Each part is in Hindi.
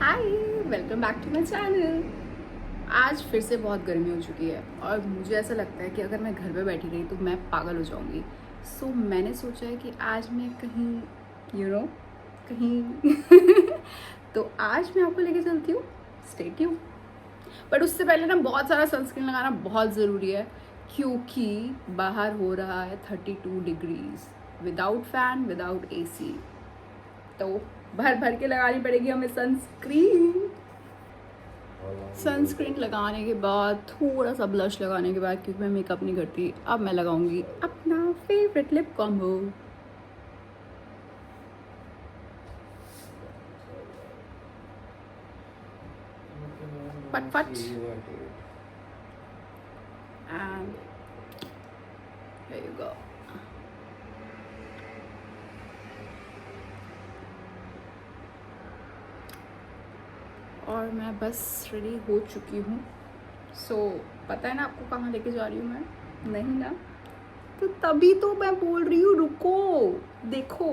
Hi, welcome back to my channel. आज फिर से बहुत गर्मी हो चुकी है और मुझे ऐसा लगता है कि अगर मैं घर पे बैठी रही तो मैं पागल हो जाऊंगी। सो मैंने सोचा है कि आज मैं कहीं कहीं तो आज मैं आपको लेके चलती हूँ। Stay tuned. बट उससे पहले ना बहुत सारा सनस्क्रीन लगाना बहुत ज़रूरी है, क्योंकि बाहर हो रहा है 32 degrees without fan without AC. तो भर भर के लगानी पड़ेगी हमें सनस्क्रीन। सनस्क्रीन लगाने के बाद थोड़ा सा ब्लश लगाने के बाद, क्योंकि मैं मेकअप नहीं करती, अब मैं लगाऊंगी अपना फेवरेट लिप कॉम्बो। फट फट एंड here you go। और मैं बस रेडी हो चुकी हूँ। सो पता है ना आपको कहाँ लेके जा रही हूँ मैं? नहीं ना? तो तभी तो मैं बोल रही हूँ रुको, देखो।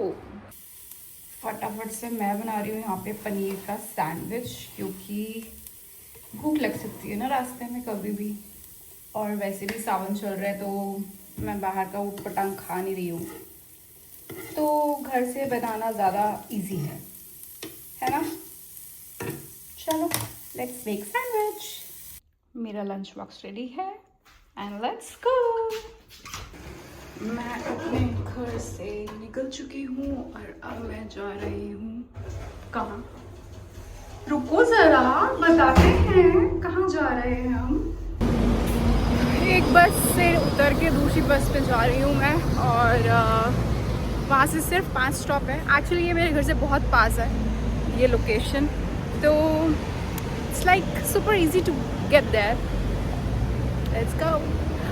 फटाफट से मैं बना रही हूँ यहाँ पे पनीर का सैंडविच, क्योंकि भूख लग सकती है ना रास्ते में कभी भी। और वैसे भी सावन चल रहा है तो मैं बाहर का ऊट पटांग खा नहीं रही हूँ, तो घर से बनाना ज़्यादा इजी है ना? चलो लेट्स मेक सैंडविच। मेरा लंच बॉक्स रेडी है एंड लेट्स गो। मैं अपने घर से निकल चुकी हूँ और अब मैं जा रही हूँ कहाँ? रुको ज़रा, बताते हैं कहाँ जा रहे हैं हम। एक बस से उतर के दूसरी बस पे जा रही हूँ मैं, और वहाँ से सिर्फ 5 स्टॉप है। एक्चुअली ये मेरे घर से बहुत पास है ये लोकेशन, तो it's like super easy to get there. Let's go.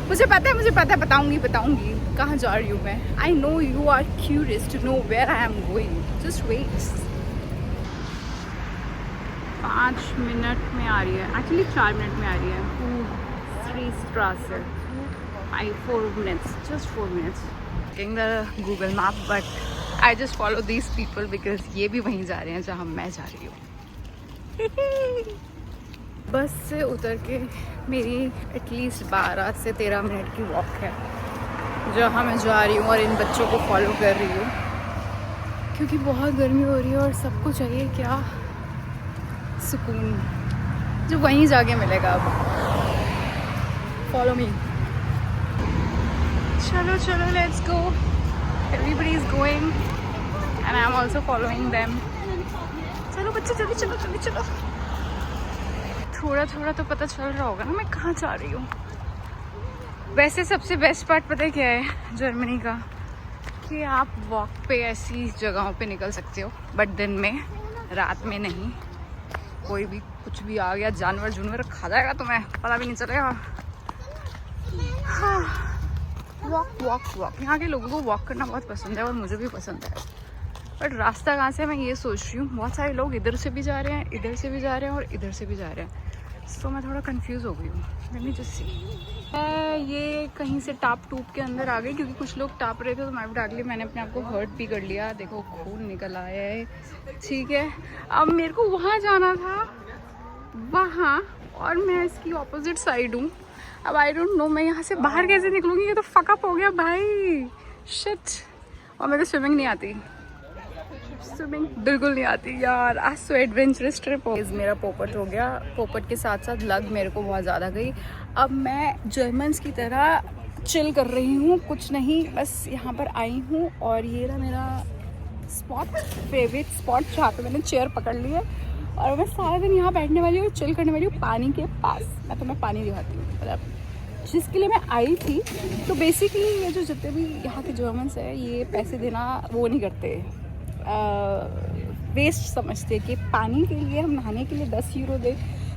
मुझे पता है, बताऊंगी कहाँ जा रही हूँ मैं। I know you are curious to know where I am going, just wait. 5 minute में आ रही है, एक्चुअली 4 मिनट में आ रही है। 3 Straße, 4 minutes, just 4 minutes. Checking the Google map, but I just follow these people because ये भी वहीं जा रहे हैं जहाँ मैं जा रही हूँ। बस से उतर के मेरी एटलीस्ट 12 से 13 मिनट की वॉक है जहाँ मैं जा रही हूँ, और इन बच्चों को फॉलो कर रही हूँ क्योंकि बहुत गर्मी हो रही है और सबको चाहिए क्या? सुकून, जो वहीं जाके मिलेगा। अब फॉलो मी। चलो चलो let's go. Everybody is going and I am also following them. चलो बच्चे जल्दी चलो, जल्दी चलो। थोड़ा थोड़ा तो पता चल रहा होगा ना मैं कहाँ जा रही हूँ। वैसे सबसे बेस्ट पार्ट पता है क्या है जर्मनी का? कि आप वॉक पे ऐसी जगहों पे निकल सकते हो, बट दिन में, रात में नहीं। कोई भी कुछ भी आ गया, जानवर जुनवर खा जाएगा, तुम्हें पता भी नहीं चलेगा। हाँ, वॉक वॉक वॉक। यहाँ के लोगों को वॉक करना बहुत पसंद है और मुझे भी पसंद है, बट रास्ता कहाँ से मैं ये सोच रही हूँ। बहुत सारे लोग इधर से भी जा रहे हैं, इधर से भी जा रहे हैं और इधर से भी जा रहे हैं। सो मैं थोड़ा कंफ्यूज हो गई हूँ। Let me just see. मैं ये कहीं से टाप टूप के अंदर आ गई, क्योंकि कुछ लोग टाप रहे थे तो मैं भी टाप लिया। मैंने अपने आप को हर्ट भी कर लिया, देखो खून निकल आया है। ठीक है, अब मेरे को वहाँ जाना था, वहाँ, और मैं इसकी ऑपोजिट साइड हूँ। अब आई डोंट नो मैं यहाँ से बाहर कैसे निकलूँगी। ये तो फकअप हो गया भाई, शिट। और मेरे को स्विमिंग नहीं आती, स्विमिंग बिल्कुल नहीं आती यार। आज सो एडवेंचरस ट्रिप हो। मेरा पोपट हो गया, पोपट के साथ साथ लग मेरे को बहुत ज़्यादा गई। अब मैं जर्मन्स की तरह चिल कर रही हूँ, कुछ नहीं, बस यहाँ पर आई हूँ। और ये रहा मेरा स्पॉट, फेवरेट स्पॉट, जहाँ पे मैंने चेयर पकड़ ली है और मैं सारा दिन यहाँ बैठने वाली हूँ, चिल करने वाली हूँ पानी के पास। मैं तुम्हें पानी दिखाती हूँ, मतलब जिसके लिए मैं आई थी। तो बेसिकली ये जो जितने भी यहाँ के जर्मन्स है, ये पैसे देना वो नहीं करते, वेस्ट समझते कि पानी के लिए, हम नहाने के लिए 10 यूरो दे।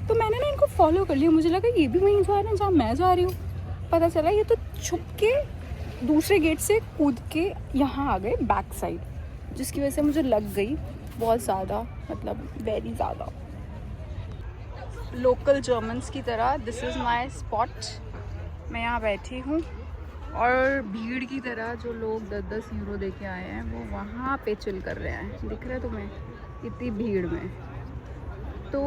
तो मैंने ना इनको फॉलो कर लिया, मुझे लगा ये भी वहीं जा रहे हैं जहाँ मैं जा रही हूँ। पता चला ये तो छुप के दूसरे गेट से कूद के यहाँ आ गए बैक साइड, जिसकी वजह से मुझे लग गई बहुत ज़्यादा, मतलब वेरी ज़्यादा। लोकल जर्मन्स की तरह दिस इज़ माई स्पॉट, मैं यहाँ बैठी हूँ। और भीड़ की तरह जो लोग 10-10 यूरो दे के आए हैं वो वहाँ पे चिल कर रहे हैं। दिख रहा है तुम्हें इतनी भीड़ में? तो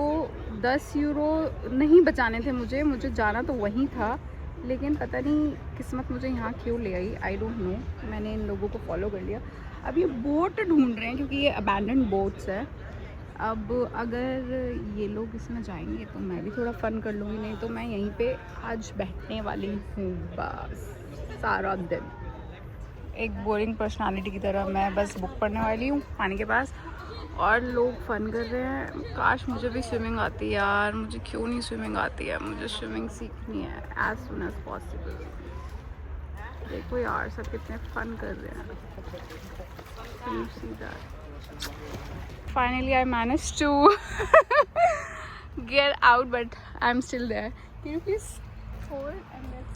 10 यूरो नहीं बचाने थे मुझे जाना तो वहीं था, लेकिन पता नहीं किस्मत मुझे यहाँ क्यों ले आई, आई डोंट नो। मैंने इन लोगों को फॉलो कर लिया। अब ये बोट ढूंढ रहे हैं क्योंकि ये अबैंडन बोट्स है। अब अगर ये लोग इसमें जाएंगे तो मैं भी थोड़ा फ़न कर लूँगी, नहीं तो मैं यहीं पे आज बैठने वाली हूँ बस सारा दिन। एक बोरिंग पर्सनालिटी की तरह मैं बस बुक पढ़ने वाली हूँ पानी के पास, और लोग फ़न कर रहे हैं। काश मुझे भी स्विमिंग आती है यार, मुझे क्यों नहीं स्विमिंग आती है, मुझे स्विमिंग सीखनी है एज सुन एज पॉसिबल। देखो यार सब कितने फ़न कर रहे हैं। Can you see that? Finally I managed to get out, but I'm still there. Can you please hold and let's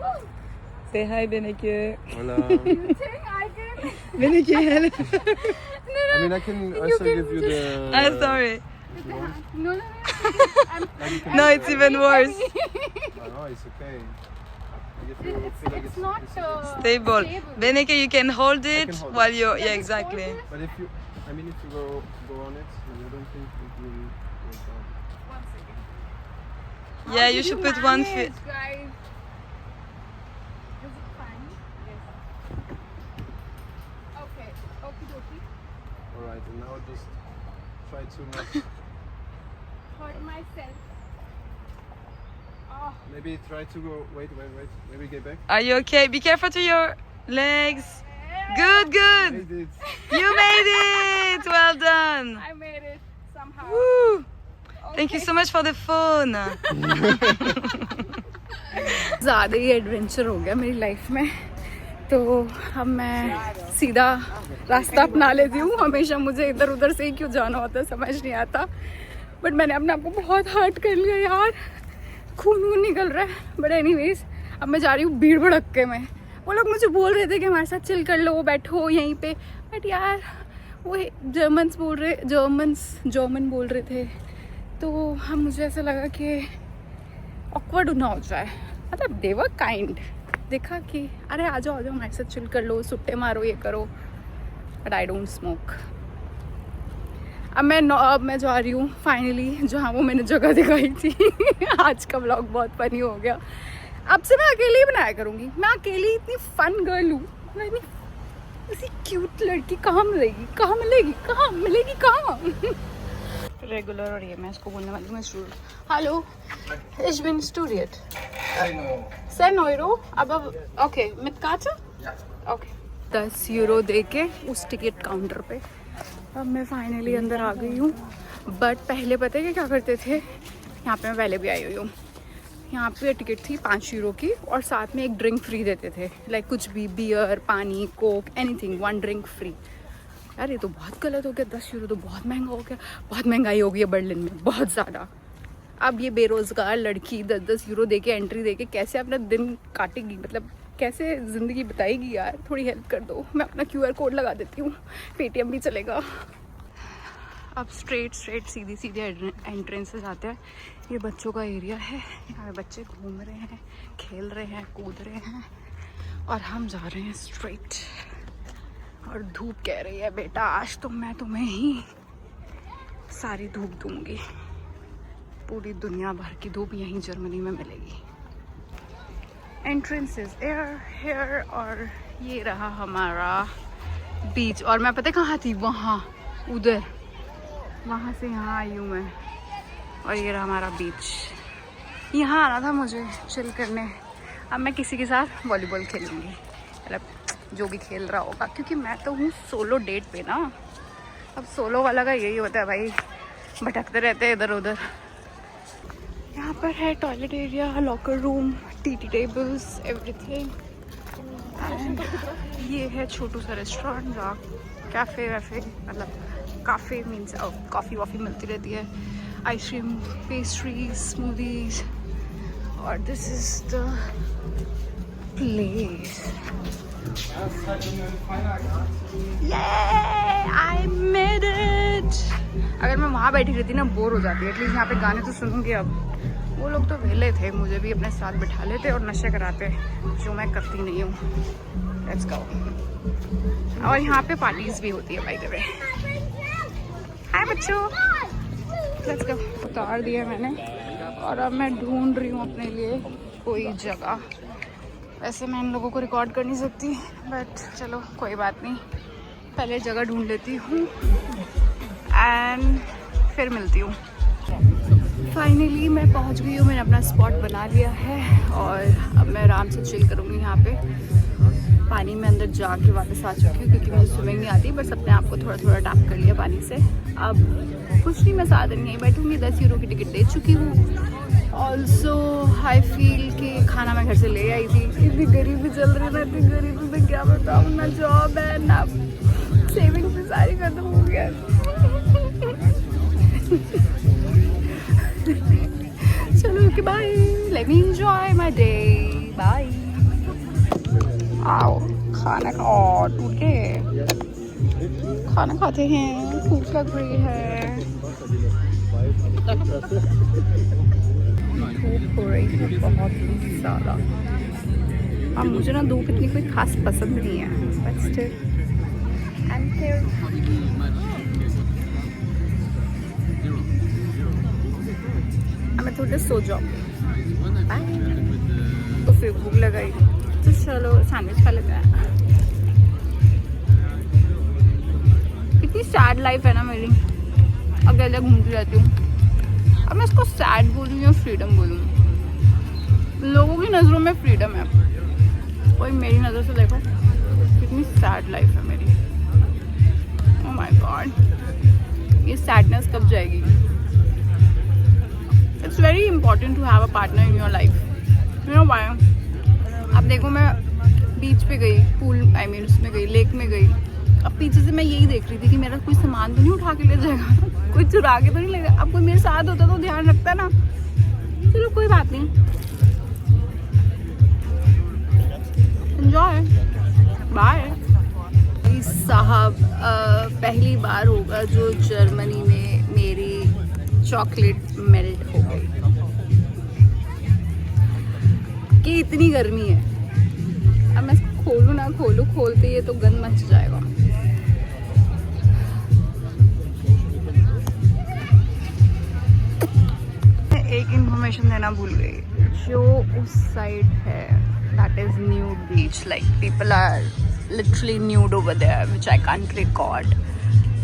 see. Say hi, Beneke. Hola. You think I can? Beneke, hello. I mean, I can also give you the. I'm sorry. if you want. No. Like you can No, use it's the- even worse. No, it's okay. Like if you feel like It's not Stable. Beneke, you can hold it can hold while it. you're. Yeah, Yeah, just hold exactly. it. But if you, I mean, if you go on it, then I don't think it will work out. 1 second. Yeah, you should put one foot. Guys. Is it fine? Yes. Okay. Okie dokie. All right, and now just try to not. Hurt myself. Oh. Maybe try to go. Wait. Maybe get back. Are you okay? Be careful to your legs. Good. Made it. You made it. Well done. I made it somehow. Woo. Thank you so much for the phone. ज़्यादा ही एडवेंचर हो गया मेरी लाइफ में, तो अब मैं सीधा रास्ता अपना लेती हूँ। हमेशा मुझे इधर उधर से ही क्यों जाना होता है समझ नहीं आता, बट मैंने अपने आप को बहुत हर्ट कर लिया यार, खून निकल रहा है। बट एनीवेज अब मैं जा रही हूँ भीड़ भड़क्के में। वो लोग मुझे बोल रहे थे कि हमारे साथ चिल कर लो, बैठो यहीं पे, बट यार वो जर्मन बोल रहे थे, तो हम मुझे ऐसा लगा कि ऑकवर्ड ना हो जाए। मतलब दे वर काइंड, देखा कि अरे आ जाओ हमारे साथ चिल कर लो, सुट्टे मारो, ये करो, बट आई डोंट स्मोक। अब मैं जा रही हूँ फाइनली जहाँ वो मैंने जगह दिखाई थी। आज का व्लॉग बहुत फनी हो गया। अब से मैं अकेली ही बनाया करूँगी। मैं अकेली इतनी फन गर्ल हूँ, मैं इतनी ऐसी क्यूट लड़की कहाँ मिलेगी कहाँ रेगुलर। और ये मैं इसको बोलने वाली हूँ student. Hello, ich bin studiert 10 Euro, aber okay, mit Karte? Okay. 10 euro दे के उस टिकट काउंटर पे अब मैं फाइनली अंदर आ गई हूँ। बट पहले पता है कि क्या करते थे, यहाँ पे मैं पहले भी आई हुई हूँ, यहाँ पे टिकट थी 5 यूरो की और साथ में एक ड्रिंक फ्री देते थे, लाइक कुछ भी, बियर, पानी, कोक, एनीथिंग, 1 ड्रिंक फ्री। यार ये तो बहुत गलत हो गया, 10 यूरो तो बहुत महंगा हो गया, बहुत महंगाई हो गई है बर्लिन में, बहुत ज़्यादा। अब ये बेरोज़गार लड़की 10-10 यूरो दे के एंट्री दे के कैसे अपना दिन काटेगी, मतलब कैसे ज़िंदगी बताएगी यार, थोड़ी हेल्प कर दो। मैं अपना QR कोड लगा देती हूँ, पेटीएम भी चलेगा। अब स्ट्रेट सीधी एंट्रेंसेस आते हैं। ये बच्चों का एरिया है, यहाँ पे बच्चे घूम रहे हैं, खेल रहे हैं, कूद रहे हैं, और हम जा रहे हैं स्ट्रेट। और धूप कह रही है बेटा आज तो मैं तुम्हें ही सारी धूप दूंगी, पूरी दुनिया भर की धूप यहीं जर्मनी में मिलेगी। एंट्रेंसेस हेयर, और ये रहा हमारा बीच। और मैं पता कहाँ थी, वहाँ उधर, वहाँ से यहाँ आई हूँ मैं, और ये रहा हमारा बीच। यहाँ आना था मुझे चिल करने। अब मैं किसी के साथ वॉलीबॉल खेलूँगी, मतलब जो भी खेल रहा होगा, क्योंकि मैं तो हूँ सोलो डेट पे ना। अब सोलो वाला का यही होता है भाई, भटकते रहते हैं इधर उधर। यहाँ पर है toilet area, locker room, T tables, everything. And ये है छोटू सा रेस्टोरेंट जहाँ कैफ़े वैफे, मतलब काफ़े मीन्स कॉफ़ी वॉफ़ी मिलती रहती है, आइसक्रीम, पेस्ट्रीज, स्मूदीज। और this is the place. I made it! अगर मैं वहाँ बैठी रहती ना बोर हो जाती, एटलीस्ट यहाँ पे गाने तो सुनूंगी। अब वो लोग तो वेले थे, मुझे भी अपने साथ बिठा लेते और नशे कराते, जो मैं करती नहीं हूँ। Let's go. और यहाँ पे पार्टीज भी होती है बाय द वे। हाय बच्चों। Let's go. उतार दिया मैंने और अब मैं ढूंढ रही हूँ अपने लिए कोई जगह। वैसे मैं इन लोगों को रिकॉर्ड कर नहीं सकती, बट चलो कोई बात नहीं, पहले जगह ढूंढ लेती हूँ एंड फिर मिलती हूँ। फाइनली मैं पहुँच गई हूँ, मैंने अपना स्पॉट बना लिया है और अब मैं आराम से चिल करूँगी यहाँ पे। पानी में अंदर जाके वापस आ चुकी हूँ क्योंकि मुझे स्विमिंग नहीं आती, बस अपने आप को थोड़ा थोड़ा टैप कर लिया पानी से। अब कुछ नहीं, मैं ज़्यादा नहीं बैठूँगी, 10 यूरो की टिकट ले चुकी हूँ। ऑल्सो आई फील कि खाना मैं घर से ले आई थी। इतनी गरीबी चल रही है, इतनी गरीबी में क्या बताऊँ, ना जॉब है ना सेविंग भी सारी खत्म हो गया। चलो okay bye, let me enjoy my day, bye. आओ खाना का टूट के खाना खाते हैं, भूख लग रही है, धूप हो रही है बहुत ही ज़्यादा। अब मुझे ना धूप इतनी कोई खास पसंद नहीं है, but still I am here. मैं थोड़ा सो जाऊँगी, तो फिर भूख लगाई तो चलो सैंडविच खा लेते हैं। कितनी सैड लाइफ है ना मेरी, अकेले घूमती रहती हूँ। अब मैं इसको सैड बोलूँ या फ्रीडम बोलूँ? लोगों की नज़रों में फ्रीडम है, कोई मेरी नज़र से देखो कितनी सैड लाइफ है मेरी। ओह माय गॉड, ये सैडनेस कब जाएगी? It's very important to have a partner in your life, you know why? अब देखो मैं बीच पे गई, पूल उसमें गई, लेक में गई, अब पीछे से मैं यही देख रही थी कि मेरा कोई सामान तो नहीं उठा के ले जाएगा, कोई चुरा के तो नहीं लेगा। अब कोई मेरे साथ होता तो ध्यान रखता ना। चलो कोई बात नहीं, एंजॉय, बाय। साहब पहली बार होगा जो जर्मनी में मेरी चॉकलेट मेल्ट हो गई कि इतनी गर्मी है। अब मैं इसको खोलूँ ना खोलूँ, खोलते ये तो गंद मच जाएगा। एक इन्फॉर्मेशन देना भूल गई, जो उस साइड है that is nude beach, like people are literally nude over there which I can't record,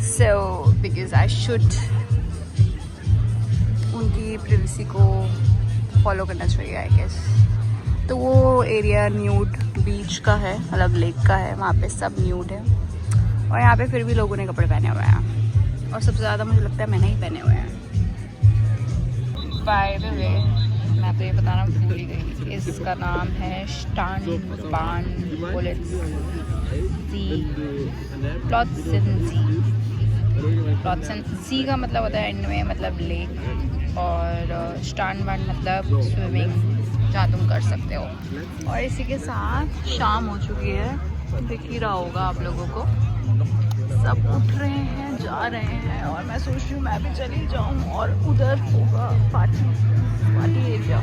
so because I should उनकी प्राइवेसी को फॉलो करना चाहिए आई गेस। तो वो एरिया न्यूड बीच का है, मतलब लेक का है, वहाँ पे सब न्यूड है और यहाँ पे फिर भी लोगों ने कपड़े पहने हुए हैं और सबसे ज़्यादा मुझे लगता है मैंने ही पहने हुए हैं। बाय द वे मैं तो ये बताना भूल ही गई, इसका नाम है स्टानबान प्लॉत्सन सी का मतलब होता है एंड में, मतलब लेक, और स्टानबान मतलब स्विमिंग जहाँ तुम कर सकते हो। और इसी के साथ शाम हो चुकी है, दिख ही रहा होगा आप लोगों को, सब उठ रहे हैं, जा रहे हैं और मैं सोच रही हूँ मैं भी चली जाऊँ और उधर होगा party area.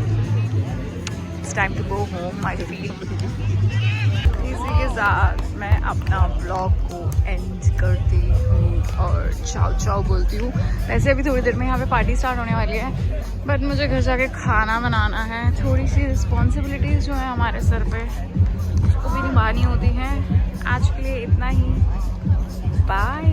It's time to go home I feel. इसी के साथ मैं अपना ब्लॉग को एंड करती हूँ और चाओ चाओ बोलती हूँ। वैसे अभी थोड़ी देर में यहाँ पे पार्टी स्टार्ट होने वाली है, बट मुझे घर जाके खाना बनाना है। थोड़ी सी रिस्पॉन्सिबिलिटीज़ जो है हमारे सर पे उसको भी निभानी होती हैं। आज के लिए इतना ही, बाय।